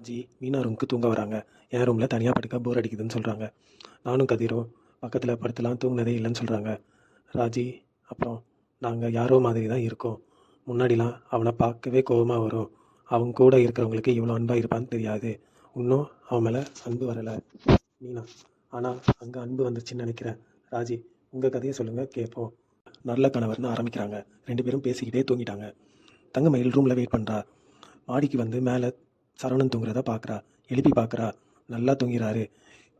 G Meena ரூமுக்கு தூங்க வராங்க. என் ரூமில் தனியாக படுக்க போர் அடிக்குதுன்னு சொல்கிறாங்க. நானும் கதிரும் பக்கத்தில் படுத்துலாம் தூங்கினதே இல்லைன்னு சொல்கிறாங்க. ராஜி அப்புறம் நாங்கள் யாரோ மாதிரி தான் இருக்கோம். முன்னாடிலாம் அவனை பார்க்கவே கோபமாக வரும். அவங்க கூட இருக்கிறவங்களுக்கு இவ்வளோ அன்பாக இருப்பான்னு தெரியாது. இன்னும் அவன் மேலே அன்பு வரலை மீனா. ஆனால் அங்கே அன்பு வந்துருச்சுன்னு நினைக்கிறேன். ராஜி உங்கள் கதையை சொல்லுங்கள் கேட்போம். நல்ல கணவர்னு ஆரம்பிக்கிறாங்க. 2 பேரும் பேசிக்கிட்டே தூங்கிட்டாங்க. தங்கமயில் ரூமில் வெயிட் பண்ணுறா. மாடிக்கு வந்து மேலே சரவணன் தூங்குறத பார்க்குறா. எழுப்பி பார்க்குறா. நல்லா தூங்கிறாரு.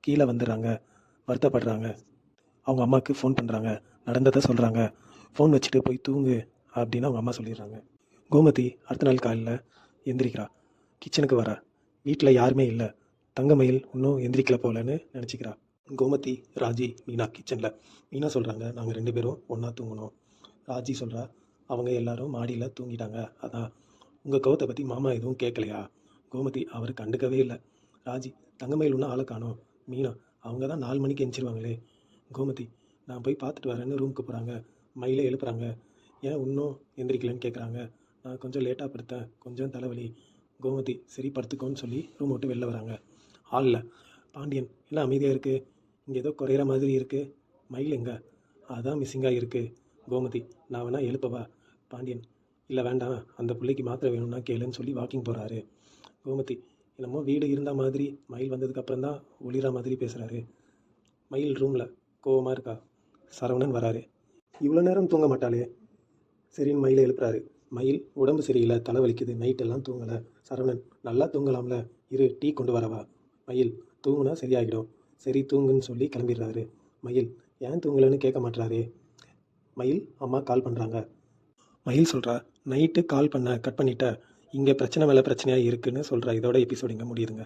கீழே வந்துடுறாங்க. வருத்தப்படுறாங்க. அவங்க அம்மாவுக்கு ஃபோன் பண்ணுறாங்க. நடந்ததை சொல்கிறாங்க. ஃபோன் வச்சுட்டு போய் தூங்கு அப்படின்னு அவங்க அம்மா சொல்லிடுறாங்க. கோமதி அடுத்த நாள் காலையில் எந்திரிக்கிறா. கிச்சனுக்கு வரா. வீட்டில் யாருமே இல்லை. தங்கமயில் இன்னும் எந்திரிக்கல போலன்னு நினச்சிக்கிறா. கோமதி, ராஜி, மீனா கிச்சனில். மீனா சொல்கிறாங்க நாங்கள் 2 பேரும் ஒன்றா தூங்கணும். ராஜி சொல்கிறா அவங்க எல்லாரும் மாடியில் தூங்கிட்டாங்க. அதான் உங்கள் கோவத்தை பற்றி மாமா எதுவும் கேட்கலையா? கோமதி அவர் கண்டுக்கவே இல்லை. ராஜி தங்கமயில் ஒன்றும் ஆளை காணோம். மீனா அவங்க தான் 4 மணிக்கு எந்திரிச்சிருவாங்களே. கோமதி நான் போய் பார்த்துட்டு வரேன்னு ரூமுக்கு போகிறாங்க. மயிலை எழுப்புறாங்க. ஏன் இன்னும் எந்திரிக்கலன்னு கேட்குறாங்க. நான் கொஞ்சம் லேட்டாக படுத்தேன், கொஞ்சம் தலைவலி. கோமதி சரி படுத்துக்கோன்னு சொல்லி ரூம் விட்டு வெளில வராங்க. ஹாலில் பாண்டியன் எல்லாம் அமைதியாக இருக்குது. இங்கே ஏதோ குறையிற மாதிரி இருக்குது. மயில் எங்க? அதான் மிஸ்ஸிங்காக இருக்குது. கோமதி நான் வேணா எழுப்பவா? பாண்டியன் இல்லை வேண்டாம், அந்த பிள்ளைக்கு மாத்திரை வேணும்னா கேளுன்னு சொல்லி வாக்கிங் போகிறாரு. கோமதி என்னமோ வீடு இருந்த மாதிரி மயில் வந்ததுக்கப்புறம் தான் ஒளிரா மாதிரி பேசுகிறாரு. மயில் ரூமில் கோவமாக இருக்கா. சரவணன் வராரு. இவ்வளோ நேரம் தூங்க மாட்டாளே. சரின்னு மயிலை எழுப்புறாரு. மயில் உடம்பு சரியில்லை, தலைவலிக்குது, நைட்டெல்லாம் தூங்கலை. சரவணன் நல்லா தூங்கலாம்ல, இரு டீ கொண்டு வரவா? மயில் தூங்குனா சரியாகிடும். சரி தூங்குன்னு சொல்லி கிளம்பிடுறாரு. மயில் ஏன் தூங்கலைன்னு கேட்க மாட்டுறாரு. மயில் அம்மா கால் பண்ணுறாங்க. மயில் சொல்கிறா நைட்டு கால் பண்ண கட் பண்ணிட்ட. இங்கே பிரச்சனை மேலே பிரச்சனையாக இருக்குன்னு சொல்கிறா. இதோட எபிசோட் இங்கே முடியுதுங்க.